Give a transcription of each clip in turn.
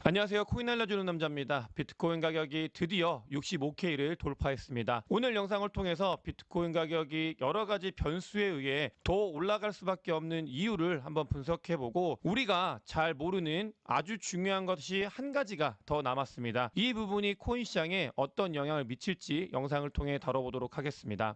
안녕하세요. 코인 알려주는 남자입니다. 비트코인 가격이 드디어 65K를 돌파했습니다. 오늘 영상을 통해서 비트코인 가격이 여러 가지 변수에 의해 더 올라갈 수밖에 없는 이유를 한번 분석해보고 우리가 잘 모르는 아주 중요한 것이 한 가지가 더 남았습니다. 이 부분이 코인 시장에 어떤 영향을 미칠지 영상을 통해 다뤄보도록 하겠습니다.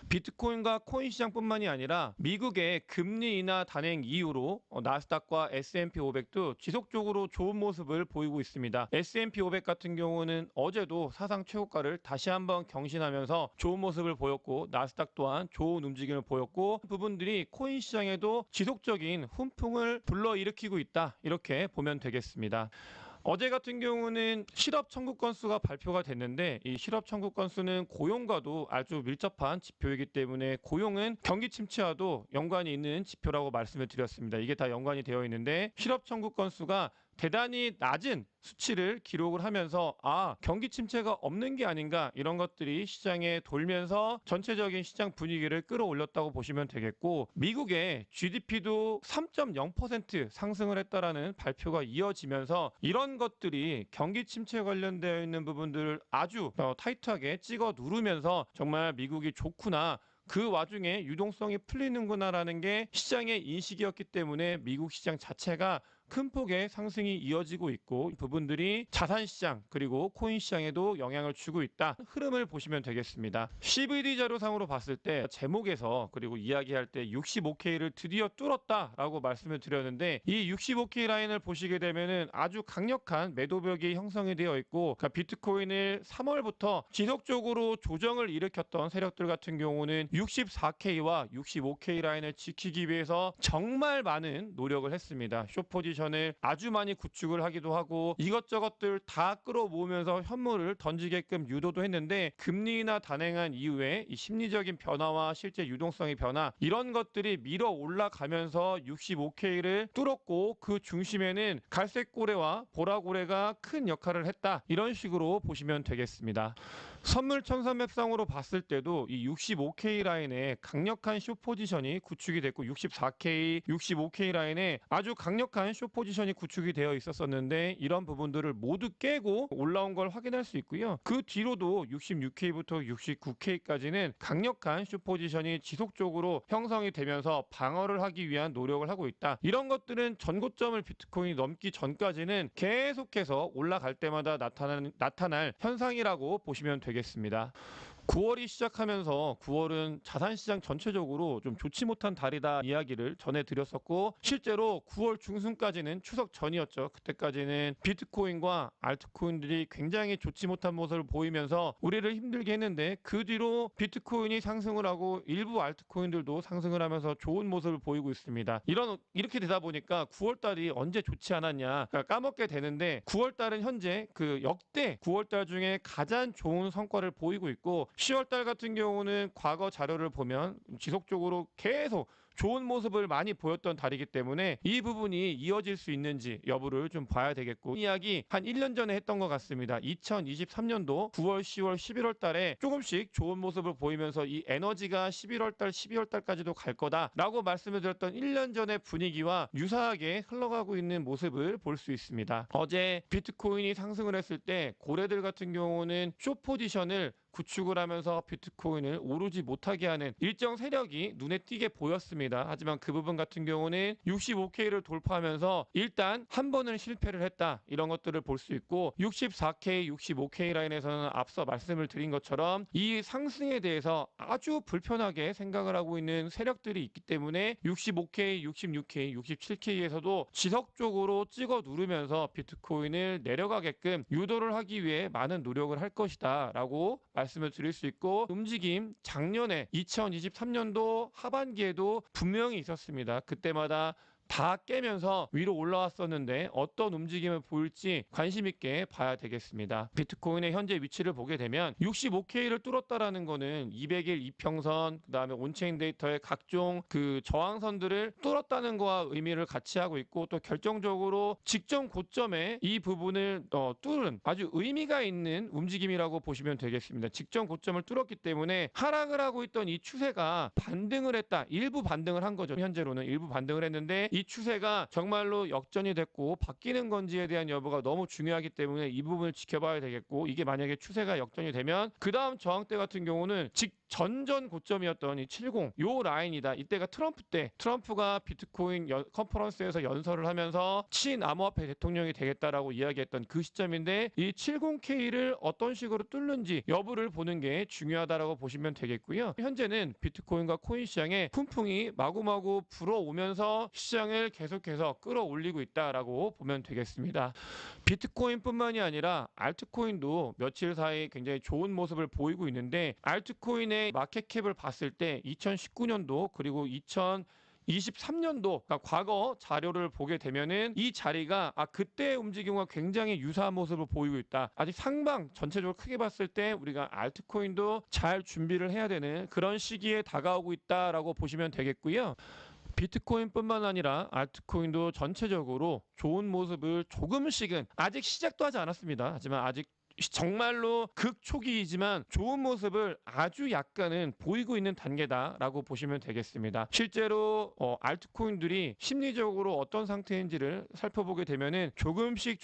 비트코인과 코인 시장뿐만이 아니라 미국의 금리 인하 단행 이후로 나스닥과 S&P 500도 지속적으로 좋은 모습을 보이고 있습니다. S&P 500 같은 경우는 어제도 사상 최고가를 다시 한번 경신하면서 좋은 모습을 보였고 나스닥 또한 좋은 움직임을 보였고 부분들이 코인 시장에도 지속적인 훈풍을 불러일으키고 있다 이렇게 보면 되겠습니다. 어제 같은 경우는 실업 청구 건수가 발표가 됐는데 이 실업 청구 건수는 고용과도 아주 밀접한 지표이기 때문에 고용은 경기 침체와도 연관이 있는 지표라고 말씀을 드렸습니다. 이게 다 연관이 되어 있는데 실업 청구 건수가 대단히 낮은 수치를 기록을 하면서 경기 침체가 없는 게 아닌가 이런 것들이 시장에 돌면서 전체적인 시장 분위기를 끌어올렸다고 보시면 되겠고 미국의 GDP도 3.0% 상승을 했다라는 발표가 이어지면서 이런 것들이 경기 침체에 관련되어 있는 부분들을 아주 타이트하게 찍어 누르면서 정말 미국이 좋구나 그 와중에 유동성이 풀리는구나라는 게 시장의 인식이었기 때문에 미국 시장 자체가 큰 폭의 상승이 이어지고 있고 부분들이 자산시장 그리고 코인 시장에도 영향을 주고 있다. 흐름을 보시면 되겠습니다. CVD 자료상으로 봤을 때 제목에서 그리고 이야기할 때 65K를 드디어 뚫었다라고 말씀을 드렸는데 이 65K 라인을 보시게 되면은 아주 강력한 매도벽이 형성이 되어 있고 그러니까 비트코인을 3월부터 지속적으로 조정을 일으켰던 세력들 같은 경우는 64K와 65K 라인을 지키기 위해서 정말 많은 노력을 했습니다. 숏 포지션을 아주 많이 구축을 하기도 하고 이것저것들 다 끌어모으면서 현물을 던지게끔 유도도 했는데 금리 인하 단행한 이후에 이 심리적인 변화와 실제 유동성의 변화 이런 것들이 밀어 올라가면서 65K를 뚫었고 그 중심에는 갈색고래와 보라고래가 큰 역할을 했다. 이런 식으로 보시면 되겠습니다. 선물 1300상으로 봤을 때도 이 65K 라인에 강력한 숏 포지션이 구축이 됐고 64K, 65K 라인에 아주 강력한 숏 포지션이 구축이 되어 있었었는데 이런 부분들을 모두 깨고 올라온 걸 확인할 수 있고요. 그 뒤로도 66K부터 69K까지는 강력한 숏 포지션이 지속적으로 형성이 되면서 방어를 하기 위한 노력을 하고 있다. 이런 것들은 전고점을 비트코인이 넘기 전까지는 계속해서 올라갈 때마다 나타날 현상이라고 보시면 되겠습니다. 9월이 시작하면서 9월은 자산시장 전체적으로 좀 좋지 못한 달이다 이야기를 전해드렸었고 실제로 9월 중순까지는 추석 전이었죠. 그때까지는 비트코인과 알트코인들이 굉장히 좋지 못한 모습을 보이면서 우리를 힘들게 했는데 그 뒤로 비트코인이 상승을 하고 일부 알트코인들도 상승을 하면서 좋은 모습을 보이고 있습니다. 이렇게 되다 보니까 9월달이 언제 좋지 않았냐 까먹게 되는데 9월달은 현재 그 역대 9월달 중에 가장 좋은 성과를 보이고 있고 10월달 같은 경우는 과거 자료를 보면 지속적으로 계속 좋은 모습을 많이 보였던 달이기 때문에 이 부분이 이어질 수 있는지 여부를 좀 봐야 되겠고 이야기 한 1년 전에 했던 것 같습니다. 2023년도 9월, 10월, 11월 달에 조금씩 좋은 모습을 보이면서 이 에너지가 11월 달, 12월 달까지도 갈 거다라고 말씀을 드렸던 1년 전의 분위기와 유사하게 흘러가고 있는 모습을 볼 수 있습니다. 어제 비트코인이 상승을 했을 때 고래들 같은 경우는 숏 포지션을 구축을 하면서 비트코인을 오르지 못하게 하는 일정 세력이 눈에 띄게 보였습니다. 하지만 그 부분 같은 경우는 65K를 돌파하면서 일단 한 번은 실패를 했다. 이런 것들을 볼 수 있고 64K, 65K 라인에서는 앞서 말씀을 드린 것처럼 이 상승에 대해서 아주 불편하게 생각을 하고 있는 세력들이 있기 때문에 65K, 66K, 67K에서도 지속적으로 찍어 누르면서 비트코인을 내려가게끔 유도를 하기 위해 많은 노력을 할 것이다 라고 말씀을 드릴 수 있고 움직임 작년에 2023년도 하반기에도 분명히 있었습니다. 그때마다 다 깨면서 위로 올라왔었는데 어떤 움직임을 보일지 관심 있게 봐야 되겠습니다. 비트코인의 현재 위치를 보게 되면 65K를 뚫었다라는 거는 200일 이평선 그다음에 온체인 데이터의 각종 그 저항선들을 뚫었다는 거와 의미를 같이 하고 있고 또 결정적으로 직전 고점에 이 부분을 뚫은 아주 의미가 있는 움직임이라고 보시면 되겠습니다. 직전 고점을 뚫었기 때문에 하락을 하고 있던 이 추세가 반등을 했다. 일부 반등을 한 거죠. 현재로는 일부 반등을 했는데 이 이 추세가 정말로 역전이 됐고 바뀌는 건지에 대한 여부가 너무 중요하기 때문에 이 부분을 지켜봐야 되겠고, 이게 만약에 추세가 역전이 되면 그 다음 저항대 같은 경우는 전전 고점이었던 이 70, 요 라인이다. 이때가 트럼프 때, 트럼프가 비트코인 컨퍼런스에서 연설을 하면서 친암호화폐 대통령이 되겠다라고 이야기했던 그 시점인데, 이 70K를 어떤 식으로 뚫는지 여부를 보는 게 중요하다라고 보시면 되겠고요. 현재는 비트코인과 코인 시장에 훈풍이 마구마구 불어오면서 시장을 계속해서 끌어올리고 있다라고 보면 되겠습니다. 비트코인뿐만이 아니라 알트코인도 며칠 사이 굉장히 좋은 모습을 보이고 있는데, 알트코인의 마켓캡을 봤을 때 2019년도 그리고 2023년도, 그러니까 과거 자료를 보게 되면은 이 자리가 그때의 움직임과 굉장히 유사한 모습을 보이고 있다. 아직 상방 전체적으로 크게 봤을 때 우리가 알트코인도 잘 준비를 해야 되는 그런 시기에 다가오고 있다라고 보시면 되겠고요. 비트코인뿐만 아니라 알트코인도 전체적으로 좋은 모습을 조금씩은, 아직 시작도 하지 않았습니다. 하지만 아직 정말로 극초기이지만 좋은 모습을 아주 약간은 보이고 있는 단계다라고 보시면 되겠습니다. 실제로 알트코인들이 심리적으로 어떤 상태인지를 살펴보게 되면은 조금씩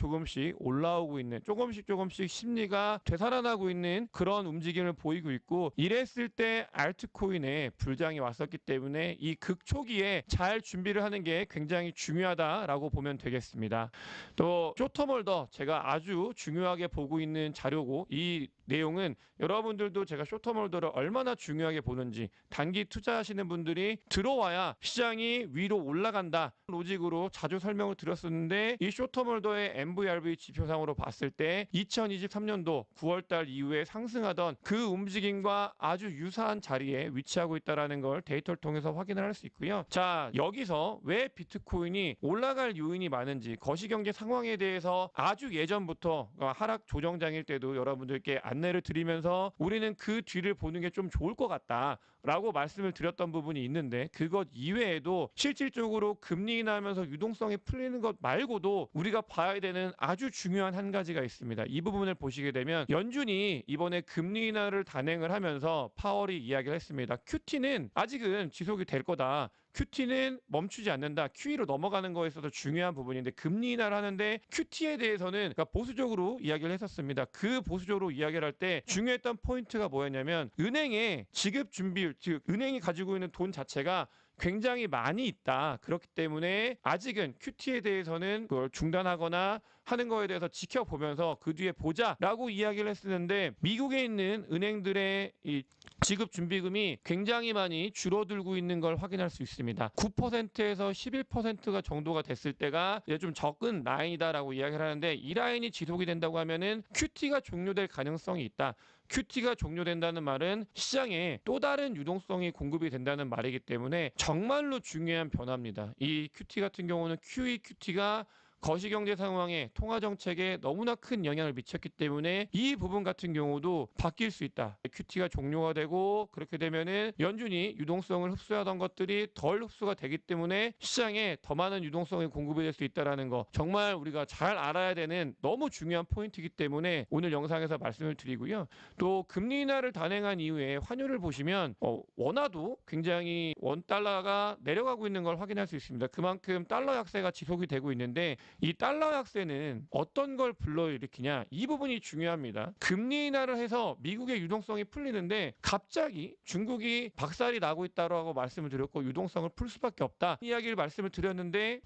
올라오고 있는, 조금씩 심리가 되살아나고 있는 그런 움직임을 보이고 있고, 이랬을 때 알트코인에 불장이 왔었기 때문에 이 극초기에 잘 준비를 하는 게 굉장히 중요하다라고 보면 되겠습니다. 또 쇼터몰더, 제가 아주 중요하게 보고 있는 자료고, 이 내용은 여러분들도 제가 쇼터몰더를 얼마나 중요하게 보는지, 단기 투자하시는 분들이 들어와야 시장이 위로 올라간다 로직으로 자주 설명을 드렸었는데, 이 쇼터몰더의 MVRV 지표상으로 봤을 때 2023년도 9월달 이후에 상승하던 그 움직임과 아주 유사한 자리에 위치하고 있다는 걸 데이터를 통해서 확인을 할 수 있고요. 자, 여기서 왜 비트코인이 올라갈 요인이 많은지, 거시경제 상황에 대해서 아주 예전부터 하락 조정장일 때도 여러분들께 안내를 드리면서 우리는 그 뒤를 보는 게 좀 좋을 것 같다라고 말씀을 드렸던 부분이 있는데, 그것 이외에도 실질적으로 금리 인하하면서 유동성이 풀리는 것 말고도 우리가 봐야 되는 아주 중요한 한 가지가 있습니다. 이 부분을 보시게 되면 연준이 이번에 금리 인하를 단행을 하면서 파월이 이야기를 했습니다. QT는 아직은 지속이 될 거다. QT는 멈추지 않는다. QE로 넘어가는 거에 있어서 중요한 부분인데, 금리 인하를 하는데 QT에 대해서는 보수적으로 이야기를 했었습니다. 그 보수적으로 이야기를 할 때 중요했던 포인트가 뭐였냐면, 은행의 지급 준비율, 즉 은행이 가지고 있는 돈 자체가 굉장히 많이 있다. 그렇기 때문에 아직은 QT에 대해서는 그걸 중단하거나 하는 거에 대해서 지켜보면서 그 뒤에 보자라고 이야기를 했었는데, 미국에 있는 은행들의 이 지급 준비금이 굉장히 많이 줄어들고 있는 걸 확인할 수 있습니다. 9%에서 11%가 정도가 됐을 때가 이제 좀 적은 라인이다라고 이야기를 하는데, 이 라인이 지속이 된다고 하면은 QT가 종료될 가능성이 있다. QT가 종료된다는 말은 시장에 또 다른 유동성이 공급이 된다는 말이기 때문에 정말로 중요한 변화입니다. 이 QT 같은 경우는 QE, QT가 거시경제 상황에, 통화정책에 너무나 큰 영향을 미쳤기 때문에 이 부분 같은 경우도 바뀔 수 있다. QT가 종료가 되고 그렇게 되면은 연준이 유동성을 흡수하던 것들이 덜 흡수가 되기 때문에 시장에 더 많은 유동성이 공급이 될 수 있다는 거, 정말 우리가 잘 알아야 되는 너무 중요한 포인트이기 때문에 오늘 영상에서 말씀을 드리고요. 또 금리 인하를 단행한 이후에 환율을 보시면 원화도 굉장히 원달러가 내려가고 있는 걸 확인할 수 있습니다. 그만큼 달러 약세가 지속이 되고 있는데, 이 달러 약세는 어떤 걸 불러일으키냐, 이 부분이 중요합니다. 금리 인하를 해서 미국의 유동성이 풀리는데 갑자기 중국이 박살이 나고 있다고 말씀을 드렸고, 유동성을 풀 수밖에 없다 이야기를 말씀을 드렸는데,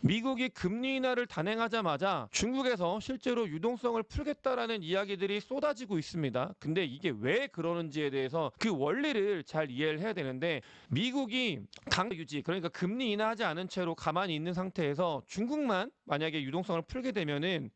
미국이 금리 인하를 단행하자마자 중국에서 실제로 유동성을 풀겠다라는 이야기들이 쏟아지고 있습니다. 근데 이게 왜 그러는지에 대해서 그 원리를 잘 이해를 해야 되는데, 미국이 강세 유지, 그러니까 금리 인하하지 않은 채로 가만히 있는 상태에서 중국만 만약에 유동성을 풀게 되면은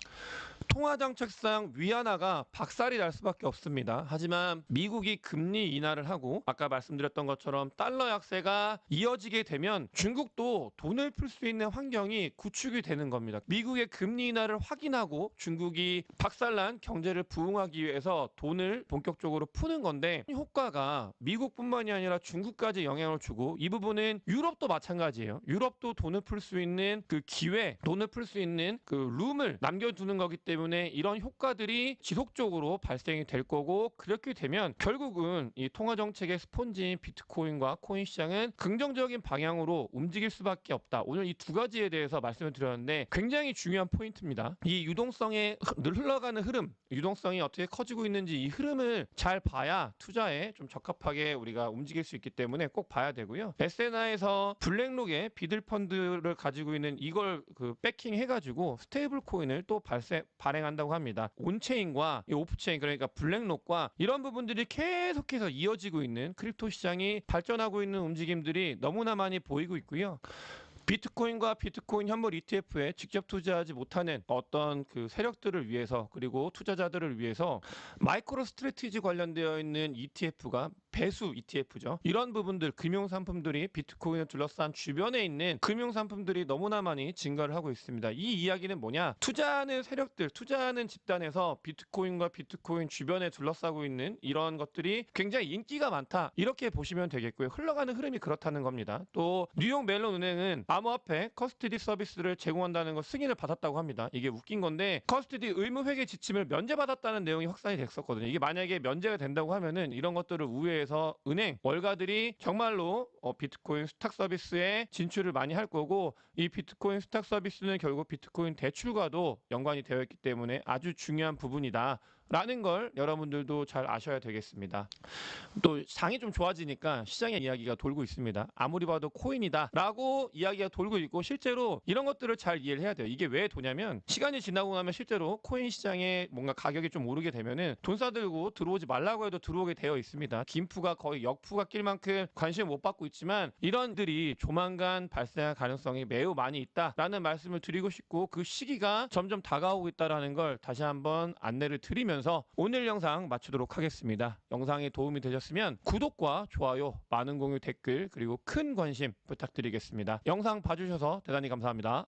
통화정책상 위안화가 박살이 날 수밖에 없습니다. 하지만 미국이 금리 인하를 하고 아까 말씀드렸던 것처럼 달러 약세가 이어지게 되면 중국도 돈을 풀 수 있는 환경이 구축이 되는 겁니다. 미국의 금리 인하를 확인하고 중국이 박살난 경제를 부흥하기 위해서 돈을 본격적으로 푸는 건데, 효과가 미국뿐만이 아니라 중국까지 영향을 주고, 이 부분은 유럽도 마찬가지예요. 유럽도 돈을 풀 수 있는 그 기회, 돈을 풀 잡을 수 있는 그 룸을 남겨두는 거기 때문에 이런 효과들이 지속적으로 발생이 될 거고, 그렇게 되면 결국은 이 통화 정책의 스폰지인 비트코인과 코인 시장은 긍정적인 방향으로 움직일 수밖에 없다. 오늘 이 두 가지에 대해서 말씀을 드렸는데 굉장히 중요한 포인트입니다. 이 유동성의 늘 흘러가는 흐름, 유동성이 어떻게 커지고 있는지 이 흐름을 잘 봐야 투자에 좀 적합하게 우리가 움직일 수 있기 때문에 꼭 봐야 되고요. S&P에서 블랙록의 비들 펀드를 가지고 있는 이걸 그 백킹 해가지고 스테이블 코인을 또 발행한다고 합니다. 온체인과 이 오프체인, 그러니까 블랙록과 이런 부분들이 계속해서 이어지고 있는 크립토 시장이 발전하고 있는 움직임들이 너무나 많이 보이고 있고요. 비트코인과 비트코인 현물 ETF에 직접 투자하지 못하는 어떤 그 세력들을 위해서, 그리고 투자자들을 위해서 마이크로 스트래티지 관련되어 있는 ETF가 배수 ETF죠. 이런 부분들, 금융상품들이 비트코인을 둘러싼 주변에 있는 금융상품들이 너무나 많이 증가를 하고 있습니다. 이 이야기는 뭐냐? 투자하는 세력들, 투자하는 집단에서 비트코인과 비트코인 주변에 둘러싸고 있는 이런 것들이 굉장히 인기가 많다, 이렇게 보시면 되겠고요. 흘러가는 흐름이 그렇다는 겁니다. 또 뉴욕 멜론 은행은 암호화폐 커스터디 서비스를 제공한다는 걸 승인을 받았다고 합니다. 이게 웃긴 건데 커스터디 의무 회계 지침을 면제받았다는 내용이 확산이 됐었거든요. 이게 만약에 면제가 된다고 하면은 이런 것들을 우회해서 은행 월가들이 정말로 비트코인 스탁 서비스에 진출을 많이 할 거고, 이 비트코인 스탁 서비스는 결국 비트코인 대출과도 연관이 되어 있기 때문에 아주 중요한 부분이다 라는 걸 여러분들도 잘 아셔야 되겠습니다. 또 장이 좀 좋아지니까 시장의 이야기가 돌고 있습니다. 아무리 봐도 코인이다 라고 이야기가 돌고 있고, 실제로 이런 것들을 잘 이해를 해야 돼요. 이게 왜 도냐면, 시간이 지나고 나면 실제로 코인 시장에 뭔가 가격이 좀 오르게 되면은 돈 싸들고 들어오지 말라고 해도 들어오게 되어 있습니다. 김푸가 거의 역푸가 낄 만큼 관심을 못 받고 있지만 이런들이 조만간 발생할 가능성이 매우 많이 있다라는 말씀을 드리고 싶고, 그 시기가 점점 다가오고 있다는 걸 다시 한번 안내를 드리면서 오늘 영상 마치도록 하겠습니다. 영상이 도움이 되셨으면 구독과 좋아요, 많은 공유, 댓글, 그리고 큰 관심 부탁드리겠습니다. 영상 봐주셔서 대단히 감사합니다.